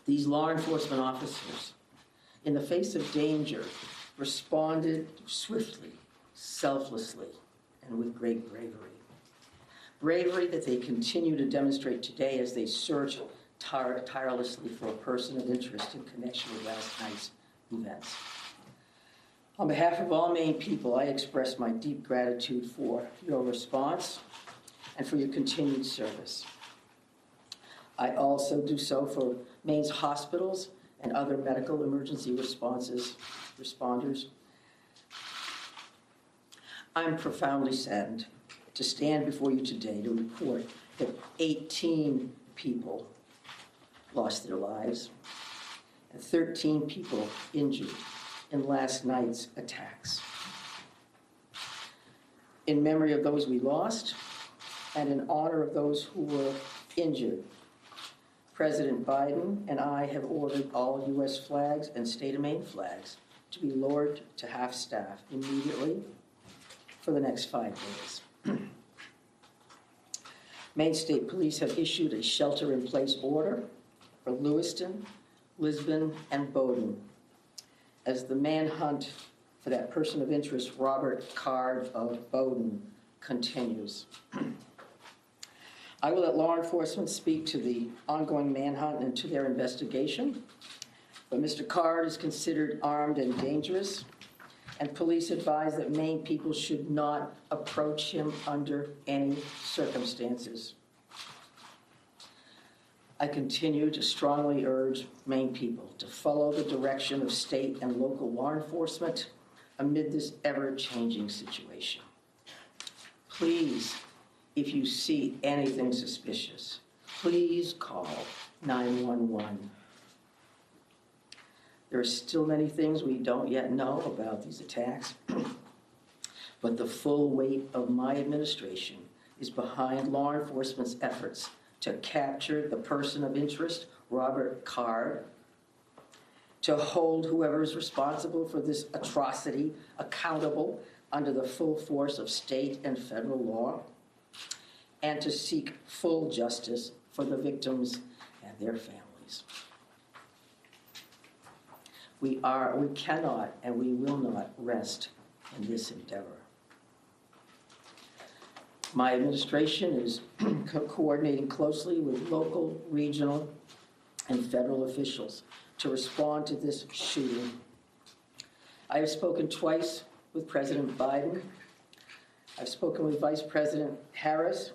These law enforcement officers, in the face of danger, responded swiftly, selflessly, and with great bravery. Bravery that they continue to demonstrate today as they search tirelessly for a person of interest in connection with last night's events. On behalf of all Maine people, I express my deep gratitude for your response and for your continued service. I also do so for Maine's hospitals and other medical emergency responders. I'm profoundly saddened to stand before you today to report that 18 people lost their lives and 13 people injured in last night's attacks. In memory of those we lost and in honor of those who were injured, President Biden and I have ordered all U.S. flags and state of Maine flags to be lowered to half-staff immediately for the next 5 days. Maine State Police have issued a shelter-in-place order for Lewiston, Lisbon, and Bowdoin as the manhunt for that person of interest, Robert Card of Bowdoin, continues. I will let law enforcement speak to the ongoing manhunt and to their investigation, but Mr. Card is considered armed and dangerous, and police advise that Maine people should not approach him under any circumstances. I continue to strongly urge Maine people to follow the direction of state and local law enforcement amid this ever-changing situation. Please, if you see anything suspicious, please call 911. There are still many things we don't yet know about these attacks, but the full weight of my administration is behind law enforcement's efforts to capture the person of interest, Robert Card, to hold whoever is responsible for this atrocity accountable under the full force of state and federal law, and to seek full justice for the victims and their families. We cannot and we will not rest in this endeavor. My administration is coordinating closely with local, regional, and federal officials to respond to this shooting. I have spoken twice with President Biden. I've spoken with Vice President Harris,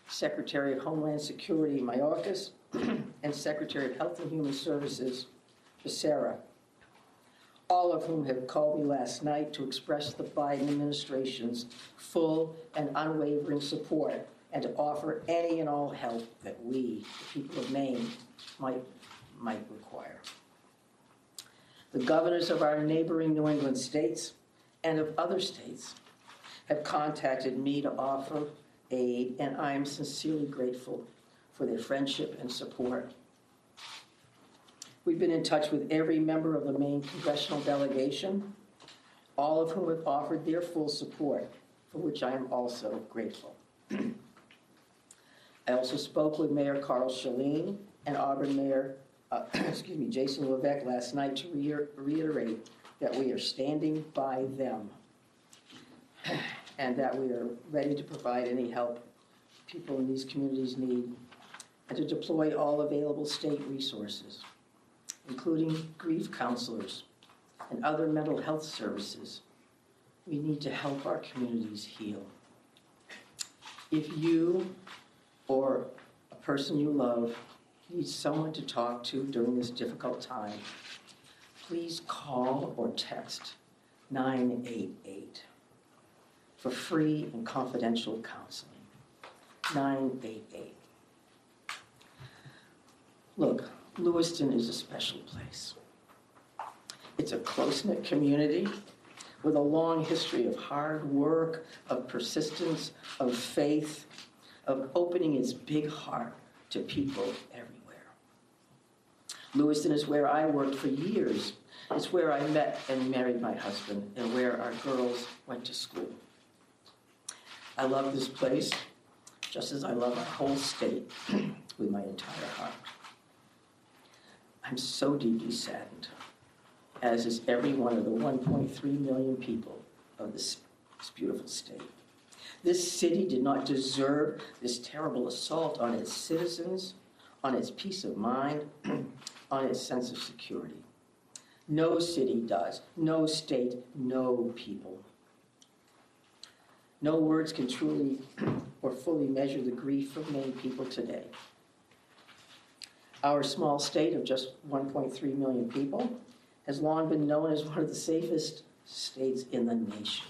Secretary of Homeland Security Mayorkas, and Secretary of Health and Human Services Becerra, all of whom have called me last night to express the Biden administration's full and unwavering support and to offer any and all help that we, the people of Maine, might require. The governors of our neighboring New England states and of other states have contacted me to offer aid, and I am sincerely grateful for their friendship and support. We've been in touch with every member of the Maine congressional delegation, all of whom have offered their full support, for which I am also grateful. I also spoke with Mayor Carl Chalene and Auburn Mayor Jason Levesque last night to reiterate that we are standing by them and that we are ready to provide any help people in these communities need and to deploy all available state resources, including grief counselors and other mental health services. We need to help our communities heal. If you or a person you love needs someone to talk to during this difficult time, please call or text 988 for free and confidential counseling. 988. Look, Lewiston is a special place. It's a close-knit community with a long history of hard work, of persistence, of faith, of opening its big heart to people everywhere. Lewiston is where I worked for years. It's where I met and married my husband and where our girls went to school. I love this place just as I love our whole state with my entire heart. I'm so deeply saddened, as is every one of the 1.3 million people of this beautiful state. This city did not deserve this terrible assault on its citizens, on its peace of mind, on its sense of security. No city does, no state, no people. No words can truly or fully measure the grief of Maine people today. Our small state of just 1.3 million people has long been known as one of the safest states in the nation.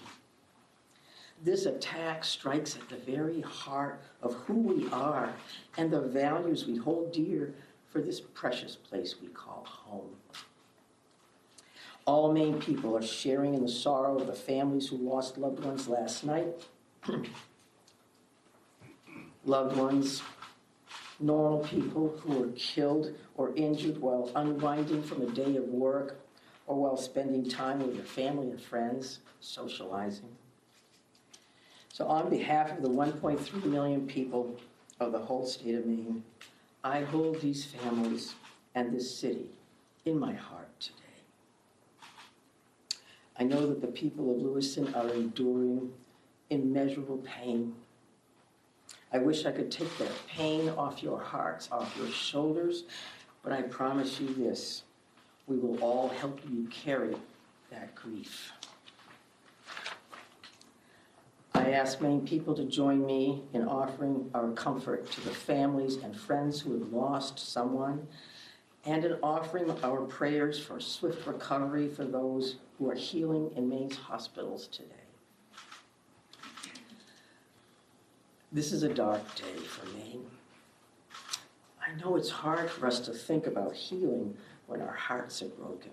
This attack strikes at the very heart of who we are and the values we hold dear for this precious place we call home. All Maine people are sharing in the sorrow of the families who lost loved ones last night. Loved ones, normal people who were killed or injured while unwinding from a day of work or while spending time with their family and friends, socializing. So on behalf of the 1.3 million people of the whole state of Maine, I hold these families and this city in my heart today. I know that the people of Lewiston are enduring immeasurable pain. I wish I could take that pain off your hearts, off your shoulders, but I promise you this, we will all help you carry that grief. I ask Maine people to join me in offering our comfort to the families and friends who have lost someone, and in offering our prayers for swift recovery for those who are healing in Maine's hospitals today. This is a dark day for Maine. I know it's hard for us to think about healing when our hearts are broken.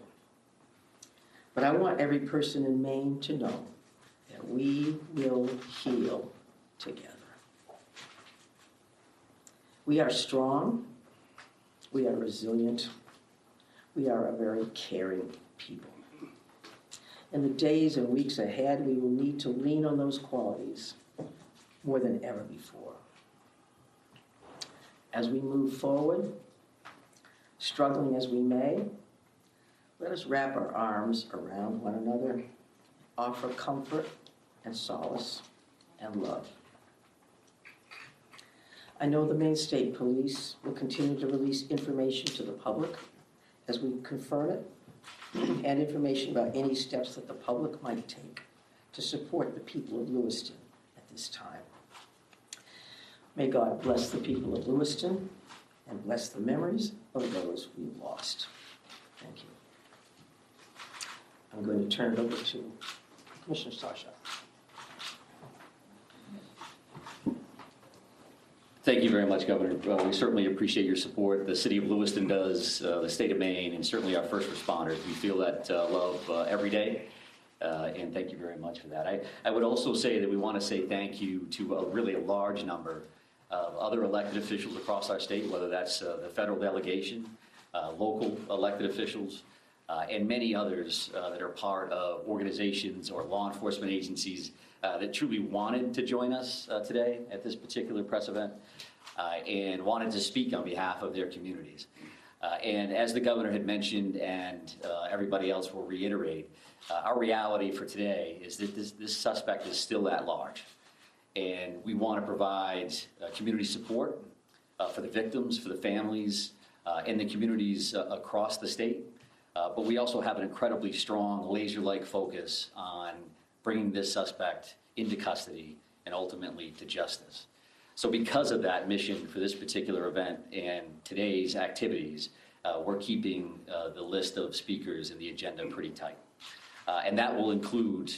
But I want every person in Maine to know that we will heal together. We are strong, we are resilient, we are a very caring people. In the days and weeks ahead, we will need to lean on those qualities more than ever before. As we move forward, struggling as we may, let us wrap our arms around one another, offer comfort and solace and love. I know the Maine State Police will continue to release information to the public as we confirm it, and information about any steps that the public might take to support the people of Lewiston at this time. May God bless the people of Lewiston and bless the memories of those we've lost. Thank you. I'm going to turn it over to Commissioner Sasha. Thank you very much, Governor. We certainly appreciate your support. The city of Lewiston does, the state of Maine, and certainly our first responders. We feel that love every day, and thank you very much for that. I would also say that we want to say thank you to really a large number of other elected officials across our state, whether that's the federal delegation, local elected officials, and many others that are part of organizations or law enforcement agencies that truly wanted to join us today at this particular press event and wanted to speak on behalf of their communities. And as the governor had mentioned, and everybody else will reiterate, our reality for today is that this suspect is still at large. And we want to provide community support for the victims, for the families, and the communities across the state. But we also have an incredibly strong laser-like focus on bringing this suspect into custody and ultimately to justice. So because of that mission for this particular event and today's activities, we're keeping the list of speakers and the agenda pretty tight. And that will include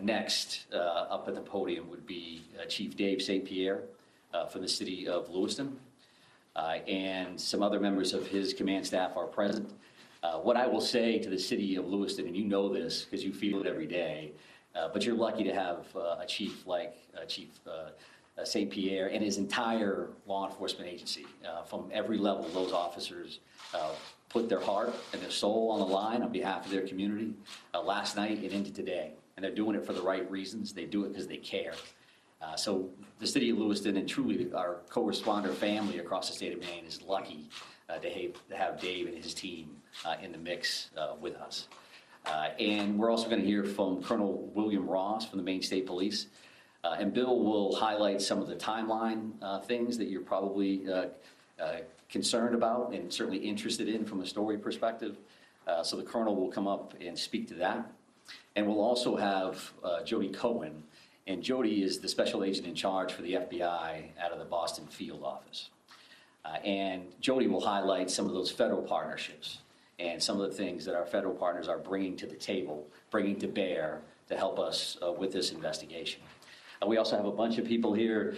next up at the podium would be Chief Dave St. Pierre from the city of Lewiston, and some other members of his command staff are present. What I will say to the city of Lewiston, and you know this because you feel it every day, but you're lucky to have a chief like Chief St. Pierre and his entire law enforcement agency. From every level, those officers put their heart and their soul on the line on behalf of their community last night and into today. And they're doing it for the right reasons. They do it because they care. So the city of Lewiston and truly our co-responder family across the state of Maine is lucky to have Dave and his team in the mix with us. And we're also going to hear from Colonel William Ross from the Maine State Police. And Bill will highlight some of the timeline things that you're probably concerned about and certainly interested in from a story perspective. So the Colonel will come up and speak to that. And we'll also have Jody Cohen. And Jody is the special agent in charge for the FBI out of the Boston field office. And Jody will highlight some of those federal partnerships and some of the things that our federal partners are bringing to the table, bringing to bear to help us with this investigation. We also have a bunch of people here.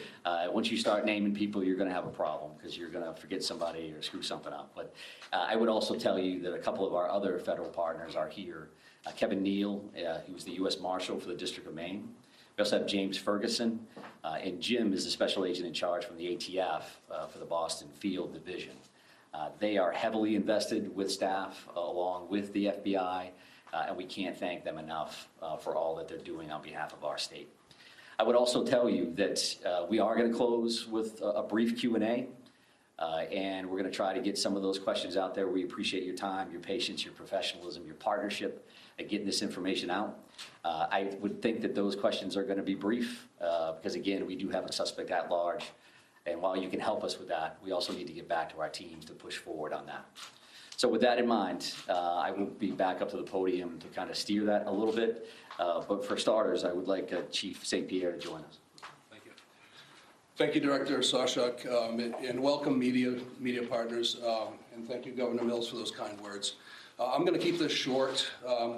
Once you start naming people, you're going to have a problem because you're going to forget somebody or screw something up. But I would also tell you that a couple of our other federal partners are here. Kevin Neal, he was the U.S. Marshal for the District of Maine. We also have James Ferguson, and Jim is the special agent in charge from the ATF for the Boston Field Division. They are heavily invested with staff along with the FBI, and we can't thank them enough for all that they're doing on behalf of our state. I would also tell you that we are going to close with a brief Q&A, and we're going to try to get some of those questions out there. We appreciate your time, your patience, your professionalism, your partnership at getting this information out. I would think that those questions are going to be brief because, again, we do have a suspect at large. And while you can help us with that, we also need to get back to our teams to push forward on that. So with that in mind, I will be back up to the podium to kind of steer that a little bit. But for starters, I would like Chief St. Pierre to join us. Thank you. Thank you, Director Sawchuk, and welcome media partners, and thank you, Governor Mills, for those kind words. I'm going to keep this short.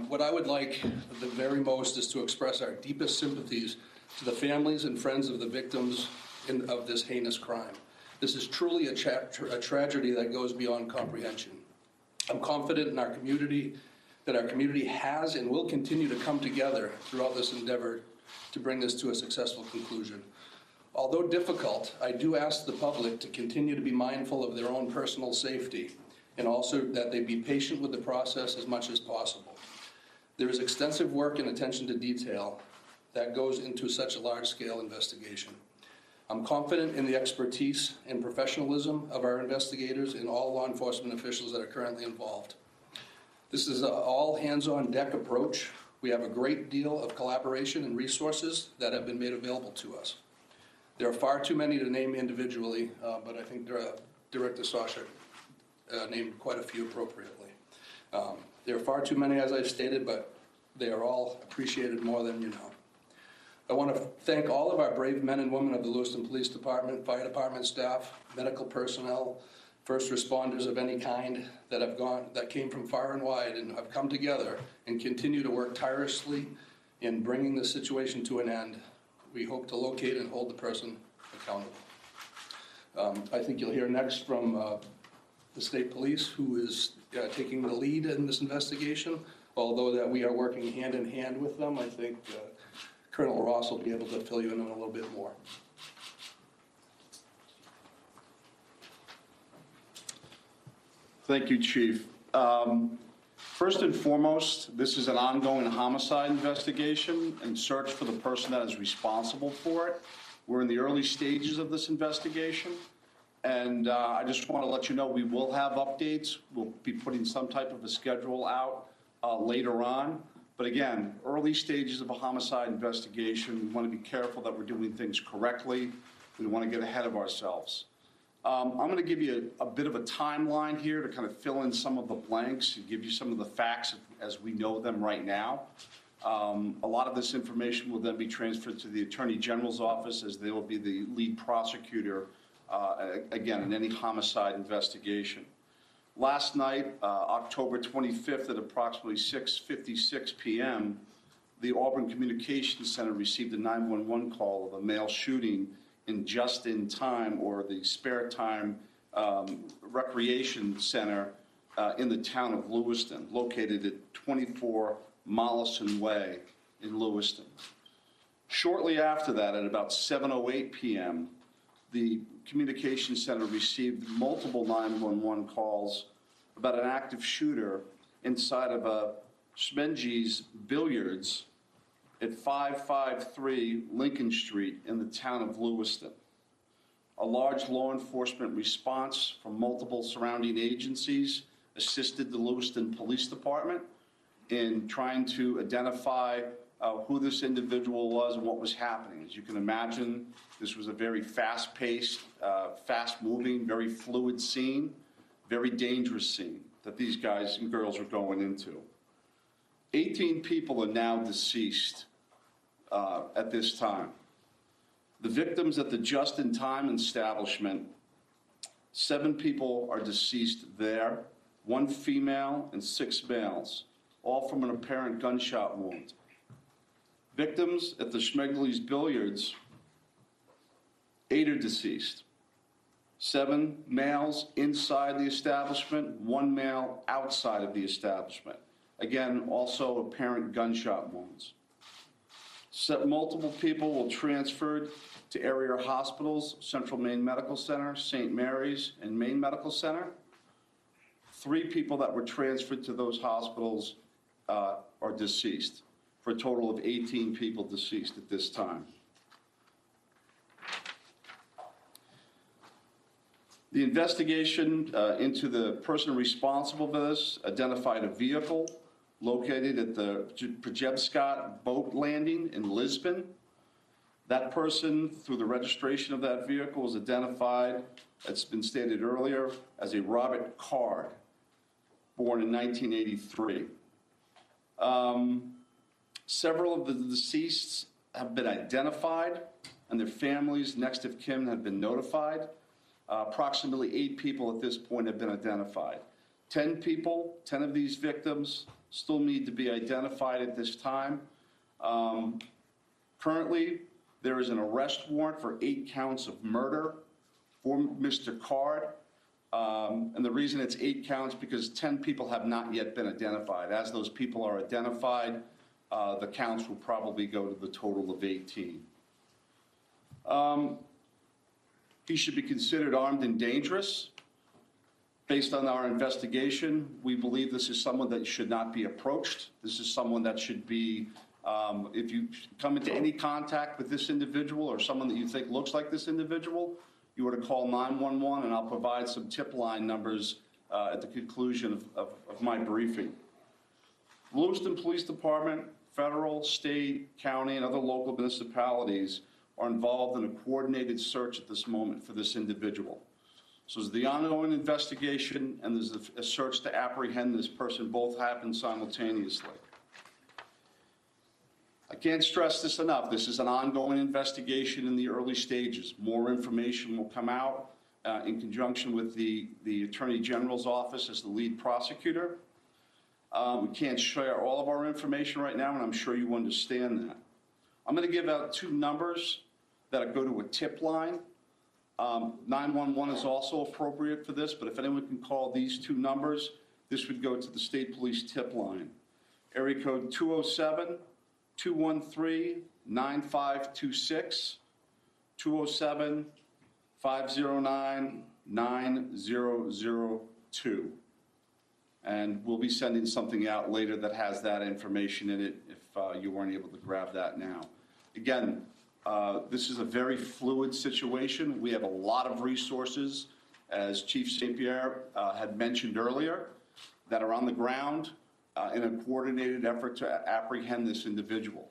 What I would like the very most is to express our deepest sympathies to the families and friends of the victims of this heinous crime. This is truly a tragedy that goes beyond comprehension. I'm confident in our community, that our community has and will continue to come together throughout this endeavor to bring this to a successful conclusion. Although difficult, I do ask the public to continue to be mindful of their own personal safety and also that they be patient with the process as much as possible. There is extensive work and attention to detail that goes into such a large-scale investigation. I'm confident in the expertise and professionalism of our investigators and all law enforcement officials that are currently involved. This is an all-hands-on-deck approach. We have a great deal of collaboration and resources that have been made available to us. There are far too many to name individually, but I think Director Sawchuk named quite a few appropriately. There are far too many, as I've stated, but they are all appreciated more than you know. I want to thank all of our brave men and women of the Lewiston Police Department, Fire Department staff, medical personnel, first responders of any kind that came from far and wide and have come together and continue to work tirelessly in bringing the situation to an end. We hope to locate and hold the person accountable. I think you'll hear next from the state police, who is taking the lead in this investigation. Although that we are working hand in hand with them, I think Colonel Ross will be able to fill you in on a little bit more. Thank you, Chief. First and foremost, this is an ongoing homicide investigation and search for the person that is responsible for it. We're in the early stages of this investigation, and I just want to let you know we will have updates. We'll be putting some type of a schedule out later on. But again, early stages of a homicide investigation, we want to be careful that we're doing things correctly. We don't want to get ahead of ourselves. I'm going to give you a bit of a timeline here to kind of fill in some of the blanks and give you some of the facts as we know them right now. A lot of this information will then be transferred to the Attorney General's office, as they will be the lead prosecutor, again, in any homicide investigation. Last night, October 25th at approximately 6:56 p.m., the Auburn Communications Center received a 911 call of a male shooting in Just-in-Time, or the Spare Time Recreation Center in the town of Lewiston, located at 24 Mollison Way in Lewiston. Shortly after that, at about 7:08 p.m., the Communications Center received multiple 911 calls about an active shooter inside of a Schmenge's Billiards at 553 Lincoln Street in the town of Lewiston. A large law enforcement response from multiple surrounding agencies assisted the Lewiston Police Department in trying to identify who this individual was and what was happening. As you can imagine, this was a very fast-paced, fast-moving, very fluid scene, very dangerous scene that these guys and girls were going into. 18 people are now deceased at this time. The victims at the just-in-time establishment, 7 people are deceased there, 1 female and 6 males, all from an apparent gunshot wound. Victims at the Schmegley's Billiards, 8 are deceased. 7 males inside the establishment, 1 male outside of the establishment. Again, also apparent gunshot wounds. Multiple people were transferred to area hospitals, Central Maine Medical Center, St. Mary's, and Maine Medical Center. 3 people that were transferred to those hospitals are deceased, for a total of 18 people deceased at this time. The investigation into the person responsible for this identified a vehicle located at the Pajebscott boat landing in Lisbon. That person, through the registration of that vehicle, was identified, it's been stated earlier, as a Robert Card, born in 1983. Several of the deceased have been identified, and their families, next of kin, have been notified. Approximately 8 people at this point have been identified. 10 people, 10 of these victims, still need to be identified at this time. Currently, there is an arrest warrant for 8 counts of murder for Mr. Card. And the reason it's 8 counts because 10 people have not yet been identified. As those people are identified, the counts will probably go to the total of 18. He should be considered armed and dangerous. Based on our investigation, we believe this is someone that should not be approached. This is someone that should be, if you come into any contact with this individual or someone that you think looks like this individual, you were to call 911, and I'll provide some tip line numbers at the conclusion of my briefing. Lewiston Police Department, federal, state, county, and other local municipalities are involved in a coordinated search at this moment for this individual. So there's the ongoing investigation and there's a search to apprehend this person. Both happen simultaneously. I can't stress this enough. This is an ongoing investigation in the early stages. More information will come out in conjunction with the Attorney General's office as the lead prosecutor. We can't share all of our information right now, and I'm sure you understand that. I'm going to give out 2 numbers that go to a tip line. 911 is also appropriate for this, but if anyone can call these 2 numbers, this would go to the state police tip line. Area code 207-213-9526, 207-509-9002. And we'll be sending something out later that has that information in it if you weren't able to grab that now. Again, this is a very fluid situation. We have a lot of resources, as Chief St. Pierre had mentioned earlier, that are on the ground in a coordinated effort to apprehend this individual.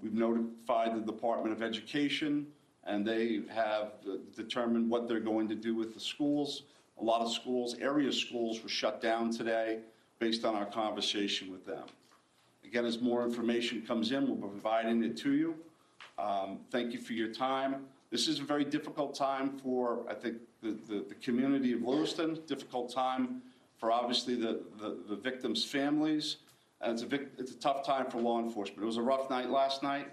We've notified the Department of Education, and they have determined what they're going to do with the schools. A lot of schools, area schools, were shut down today based on our conversation with them. Again, as more information comes in, we'll be providing it to you. Thank you for your time. This is a very difficult time for, I think, the community of Lewiston, difficult time for obviously the victims' families, and it's a tough time for law enforcement. It was a rough night last night,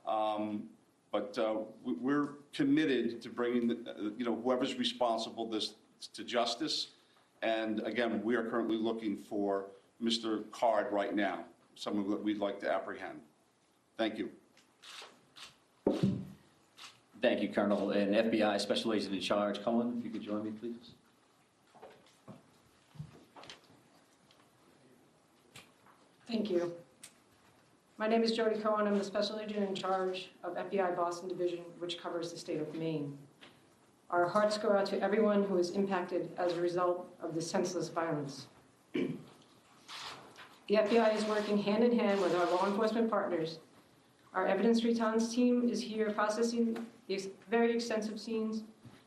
but we're committed to bringing whoever's responsible this to justice. And again, we are currently looking for Mr. Card right now, someone that we'd like to apprehend. Thank you. Thank you, Colonel. And FBI Special Agent in Charge, Cohen, if you could join me, please. Thank you. My name is Jody Cohen. I'm the Special Agent in charge of FBI Boston Division, which covers the state of Maine. Our hearts go out to everyone who is impacted as a result of this senseless violence. The FBI is working hand in hand with our law enforcement partners. Our evidence response team is here processing these very extensive scenes.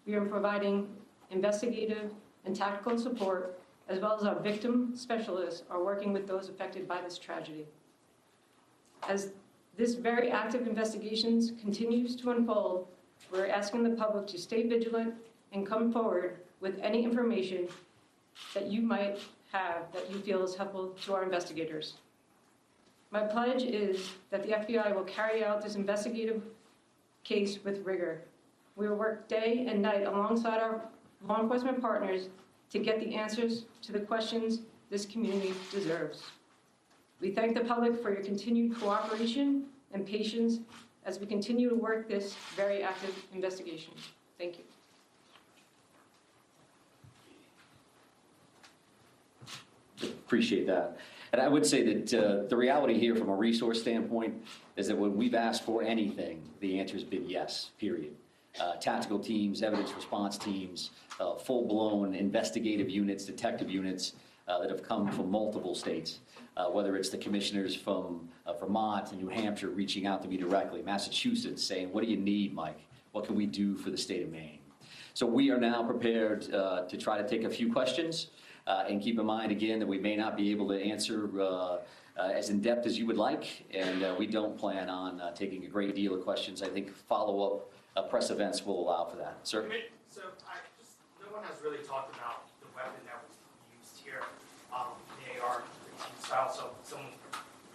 We are providing investigative and tactical support, as well as our victim specialists are working with those affected by this tragedy. As this very active investigations continues to unfold, we're asking the public to stay vigilant and come forward with any information that you might have that you feel is helpful to our investigators. My pledge is that the FBI will carry out this investigative case with rigor. We will work day and night alongside our law enforcement partners to get the answers to the questions this community deserves. We thank the public for your continued cooperation and patience as we continue to work this very active investigation. Thank you. Appreciate that. And I would say that the reality here from a resource standpoint is that when we've asked for anything, the answer's been yes, period. Tactical teams, evidence response teams, full-blown investigative units, detective units that have come from multiple states, whether it's the commissioners from Vermont and New Hampshire reaching out to me directly, Massachusetts saying, what do you need, Mike? What can we do for the state of Maine? So we are now prepared to try to take a few questions and keep in mind, again, that we may not be able to answer as in-depth as you would like, and we don't plan on taking a great deal of questions. I think follow-up press events will allow for that. Sir? So no one has really talked about the weapon that was used here, the AR style, so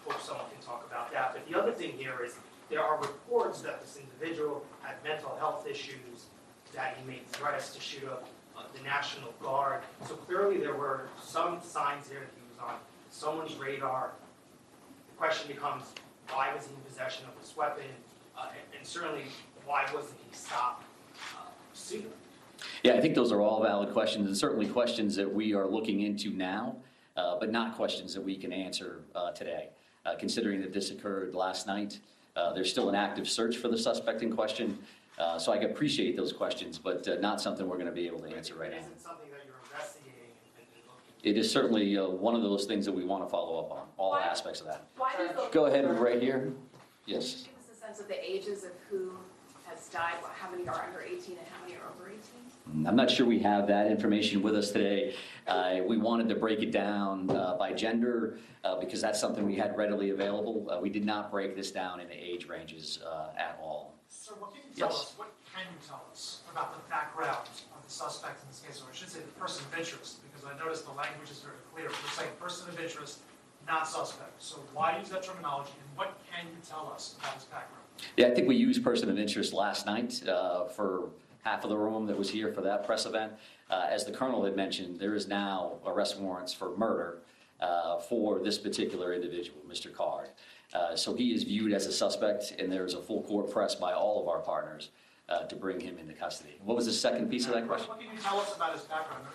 hope someone can talk about that. But the other thing here is there are reports that this individual had mental health issues, that he made threats to shoot up the National Guard. So clearly there were some signs here that he was on someone's radar. The question becomes, why was he in possession of this weapon? And certainly, why wasn't he stopped sooner? Yeah, I think those are all valid questions, and certainly questions that we are looking into now, but not questions that we can answer today. Considering that this occurred last night, there's still an active search for the suspect in question, so I can appreciate those questions, but not something we're going to be able to answer right now. Is it something that you're investigating and looking? It is certainly one of those things that we want to follow up on, all aspects of that. Why does the Go ahead, right here. Yes. Give us a sense of the ages of who has died, how many are under 18 and how many are over 18? I'm not sure we have that information with us today. We wanted to break it down by gender because that's something we had readily available. We did not break this down into age ranges at all. So what can you tell us, what can you tell us about the background of the suspect in this case, or I should say the person of interest, because I noticed the language is very clear. We're saying person of interest, not suspect. So why use that terminology, and what can you tell us about his background? Yeah, I think we used person of interest last night for half of the room that was here for that press event. As the Colonel had mentioned, there is now arrest warrants for murder for this particular individual, Mr. Card. So he is viewed as a suspect, and there's a full court press by all of our partners to bring him into custody. What was the second piece of that question? What can you tell us about his background?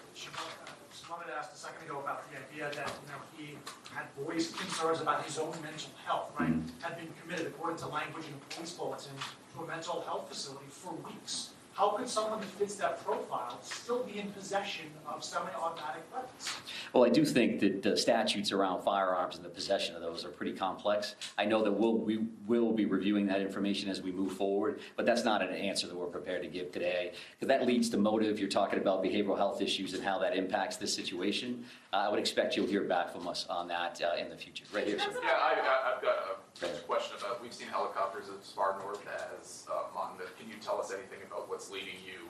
Someone had asked a second ago about the idea that he had voiced concerns about his own mental health, right? Had been committed, according to language in a police bulletin, to a mental health facility for weeks. How could someone that fits that profile still be in possession of semi-automatic weapons? Well, I do think that the statutes around firearms and the possession of those are pretty complex. I know that we will be reviewing that information as we move forward, but that's not an answer that we're prepared to give today, because that leads to motive. You're talking about behavioral health issues and how that impacts this situation. I would expect you'll hear back from us on that in the future. Right here, sir. Yeah, I've got a question about, we've seen helicopters as far north as Monmouth. Can you tell us anything about what's leading you,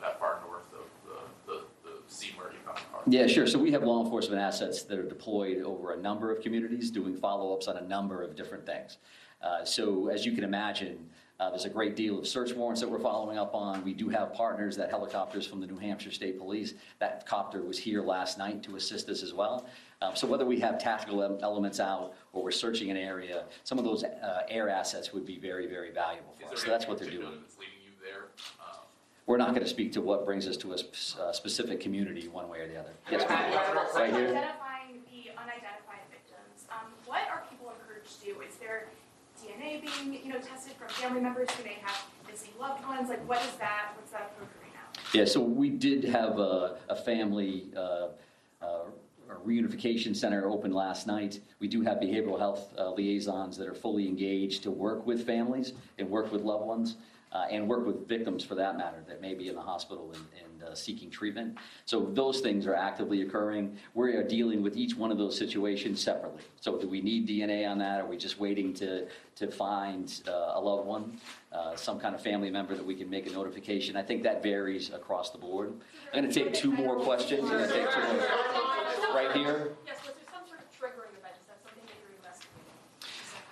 that far north of the scene where you found the car? Yeah, sure. So we have law enforcement assets that are deployed over a number of communities doing follow-ups on a number of different things. So as you can imagine, there's a great deal of search warrants that we're following up on. We do have partners, that helicopters from the New Hampshire State Police. That copter was here last night to assist us as well. So whether we have tactical elements out or we're searching an area, some of those air assets would be very, very valuable for us. So that's what they're doing. That's leading you there? We're not going to speak to what brings us to a specific community one way or the other. Yes, ma'am. Right Right here. Identifying the unidentified victims, what are people do? Is there DNA being, tested from family members who may have missing loved ones? Like, what's that approved right now? Yeah, so we did have a family reunification center open last night. We do have behavioral health liaisons that are fully engaged to work with families and work with loved ones and work with victims, for that matter, that may be in the hospital and seeking treatment. So those things are actively occurring. We are dealing with each one of those situations separately. So do we need DNA on that? Are we just waiting to find a loved one, some kind of family member that we can make a notification? I think that varies across the board. I'm going to take two more questions. I'm going to take two more. Right here. Yes, was there some sort of triggering event? Is that something that you're investigating?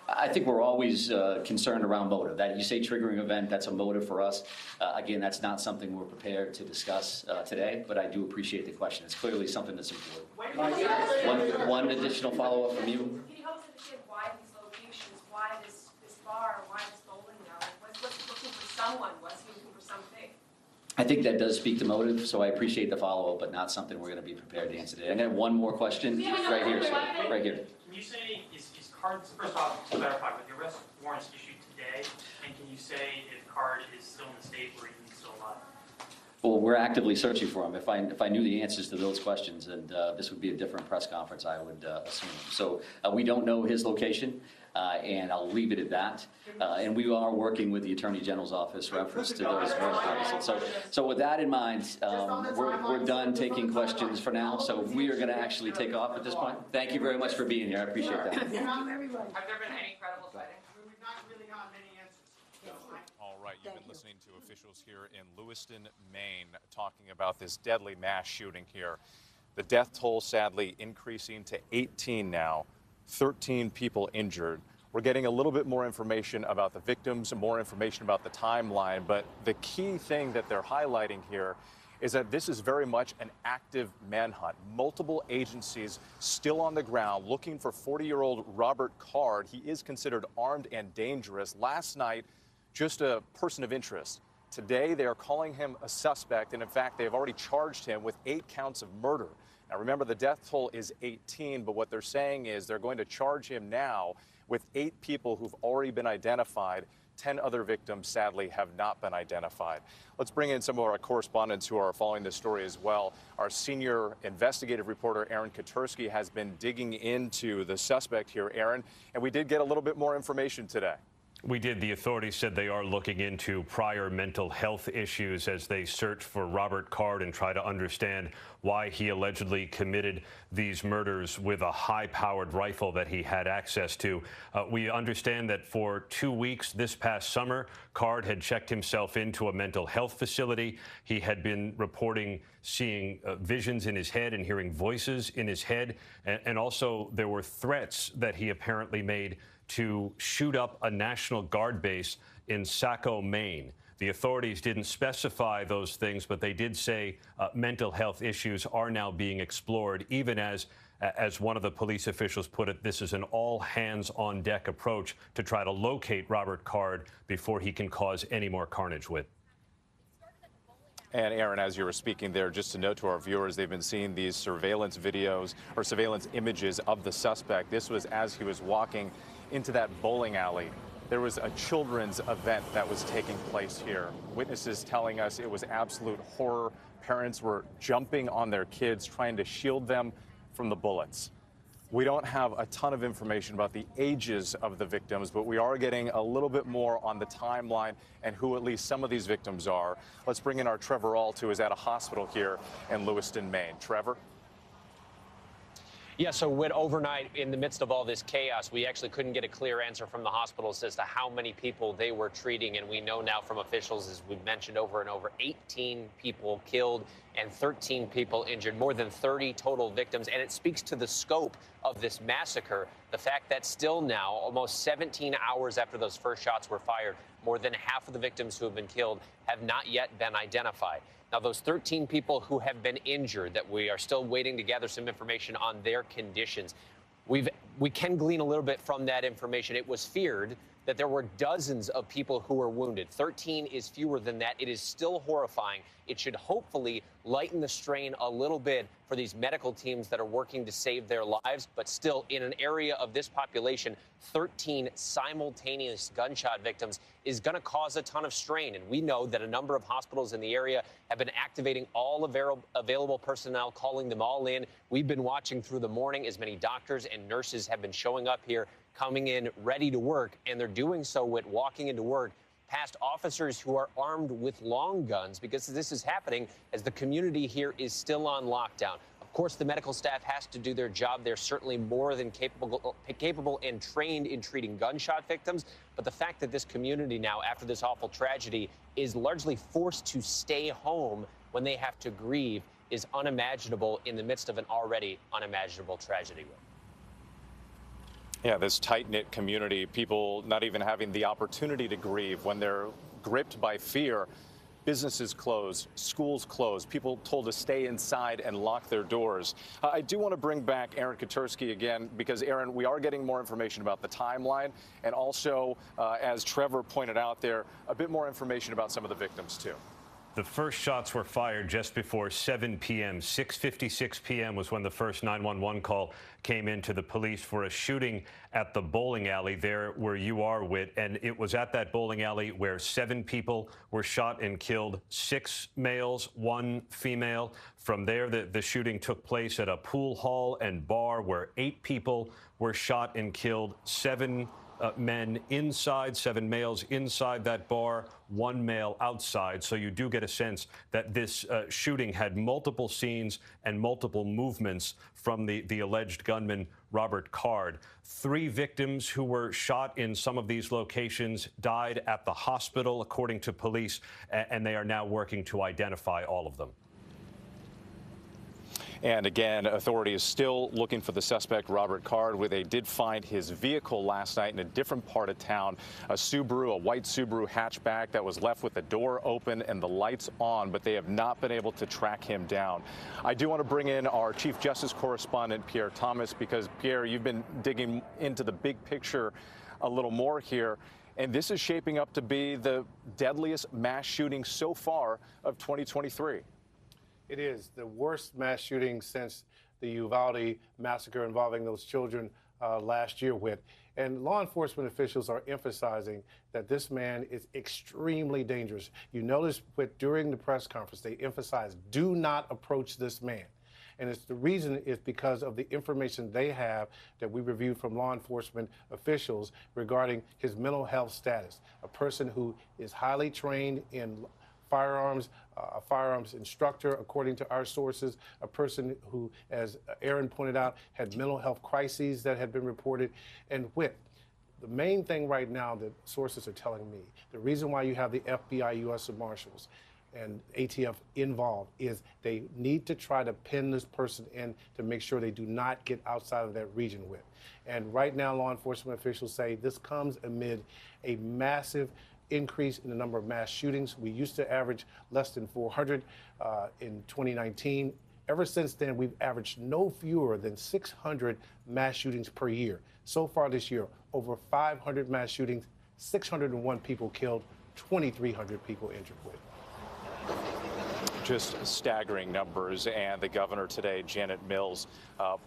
I think we're always concerned around motive. That you say triggering event, that's a motive for us. Again, that's not something we're prepared to discuss today, but I do appreciate the question. It's clearly something that's important. One additional follow-up from you. Can you help us understand why these locations, why this bar, why this bowling alley? Was he looking for someone? Was he looking for something? I think that does speak to motive, so I appreciate the follow-up, but not something we're going to be prepared to answer today. I'm going to have one more question right here, sir. Right here. Can you say, is Card, first off, to clarify, with the arrest warrants issued today, and can you say if Card is still in the state or even still alive? Well, we're actively searching for him. If I knew the answers to those questions, and this would be a different press conference, I would assume. So we don't know his location, and I'll leave it at that. And we are working with the Attorney General's office reference to those warrants. So with that in mind, we're done taking questions for now. So we are going to actually take off at this point. Thank you very much for being here. I appreciate that. Have there been any credible sightings? We've not really gotten many answers. All right, you've been listening to officials here in Lewiston, Maine, talking about this deadly mass shooting here. The death toll, sadly, increasing to 18 now, 13 people injured. We're getting a little bit more information about the victims, more information about the timeline, but the key thing that they're highlighting here is that this is very much an active manhunt. Multiple agencies still on the ground looking for 40-year-old Robert Card. He is considered armed and dangerous. Last night, just a person of interest. Today, they are calling him a suspect, and in fact, they have already charged him with 8 counts of murder. Now, remember, the death toll is 18, but what they're saying is they're going to charge him now with 8 people who've already been identified. 10 other victims, sadly, have not been identified. Let's bring in some of our correspondents who are following this story as well. Our senior investigative reporter, Aaron Katursky, has been digging into the suspect here, Aaron, and we did get a little bit more information today. We did. The authorities said they are looking into prior mental health issues as they search for Robert Card and try to understand why he allegedly committed these murders with a high-powered rifle that he had access to. We understand that for 2 weeks this past summer, Card had checked himself into a mental health facility. He had been reporting seeing visions in his head and hearing voices in his head. And also there were threats that he apparently made to shoot up a National Guard base in Saco, Maine. The authorities didn't specify those things, but they did say mental health issues are now being explored, even as one of the police officials put it, this is an all-hands-on-deck approach to try to locate Robert Card before he can cause any more carnage with. And Aaron, as you were speaking there, just to note to our viewers, they've been seeing these surveillance videos or surveillance images of the suspect. This was as he was walking into that bowling alley. There was a children's event that was taking place here. Witnesses telling us it was absolute horror. Parents were jumping on their kids, trying to shield them from the bullets. We don't have a ton of information about the ages of the victims, but we are getting a little bit more on the timeline and who at least some of these victims are. Let's bring in our Trevor Ault, who is at a hospital here in Lewiston, Maine. Trevor? Yeah, so when overnight, in the midst of all this chaos, we actually couldn't get a clear answer from the hospitals as to how many people they were treating. And we know now from officials, as we've mentioned over and over, 18 people killed and 13 people injured, more than 30 total victims. And it speaks to the scope of this massacre, the fact that still now, almost 17 hours after those first shots were fired, more than half of the victims who have been killed have not yet been identified. Now, those 13 people who have been injured, that we are still waiting to gather some information on their conditions, we can glean a little bit from that information. It was feared that there were dozens of people who were wounded. 13 is fewer than that. It is still horrifying. It should hopefully lighten the strain a little bit for these medical teams that are working to save their lives. But still, in an area of this population, 13 simultaneous gunshot victims is going to cause a ton of strain. And we know that a number of hospitals in the area have been activating all available personnel, calling them all in. We've been watching through the morning as many doctors and nurses have been showing up here, coming in ready to work, and they're doing so with walking into work past officers who are armed with long guns, because this is happening as the community here is still on lockdown. Of course, the medical staff has to do their job. They're certainly more than capable and trained in treating gunshot victims. But the fact that this community now, after this awful tragedy, is largely forced to stay home when they have to grieve is unimaginable in the midst of an already unimaginable tragedy. Yeah, this tight-knit community, people not even having the opportunity to grieve when they're gripped by fear. Businesses closed, schools closed, people told to stay inside and lock their doors. I do want to bring back Aaron Kotursky again, because, Aaron, we are getting more information about the timeline, and also, as Trevor pointed out there, a bit more information about some of the victims, too. The first shots were fired just before 7 p.m. 6:56 p.m. was when the first 911 call came in to the police for a shooting at the bowling alley there where you are, Whit. And it was at that bowling alley where 7 people were shot and killed, 6 males, 1 female. From there, the shooting took place at a pool hall and bar where 8 people were shot and killed, 7 men inside, 7 males inside that bar, 1 male outside. So you do get a sense that this shooting had multiple scenes and multiple movements from the alleged gunman, Robert Card. 3 victims who were shot in some of these locations died at the hospital, according to police, and they are now working to identify all of them. And again, authorities still looking for the suspect, Robert Card, where they did find his vehicle last night in a different part of town, a white Subaru hatchback that was left with the door open and the lights on, but they have not been able to track him down. I do want to bring in our Chief Justice correspondent, Pierre Thomas, because, Pierre, you've been digging into the big picture a little more here. And this is shaping up to be the deadliest mass shooting so far of 2023. It is the worst mass shooting since the Uvalde massacre involving those children last year, Whit. And law enforcement officials are emphasizing that this man is extremely dangerous. You notice, Whit, during the press conference, they emphasized, do not approach this man. And the reason is because of the information they have that we reviewed from law enforcement officials regarding his mental health status. A person who is highly trained in firearms, a firearms instructor, according to our sources, a person who, as Aaron pointed out, had mental health crises that had been reported. And Whit, the main thing right now that sources are telling me, the reason why you have the FBI, U.S. Marshals, and ATF involved is they need to try to pin this person in to make sure they do not get outside of that region with. And right now, law enforcement officials say this comes amid a massive increase in the number of mass shootings. We used to average less than 400 in 2019. Ever since then, we've averaged no fewer than 600 mass shootings per year. So far this year, over 500 mass shootings, 601 people killed, 2,300 people injured with. Just staggering numbers. And the governor today, Janet Mills,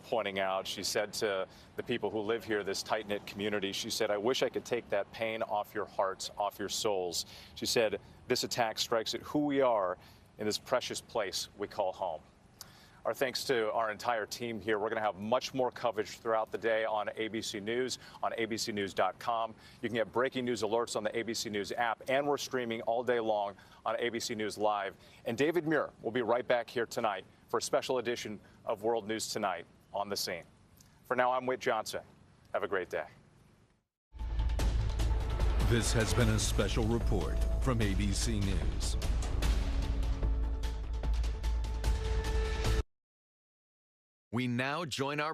pointing out, she said to the people who live here, this tight-knit community, she said, I wish I could take that pain off your hearts, off your souls. She said, this attack strikes at who we are in this precious place we call home. Our thanks to our entire team here. We're going to have much more coverage throughout the day on ABC News, on abcnews.com. You can get breaking news alerts on the ABC News app, and we're streaming all day long on ABC News Live. And David Muir will be right back here tonight for a special edition of World News Tonight on the Scene. For now, I'm Whit Johnson. Have a great day. This has been a special report from ABC News. We now join our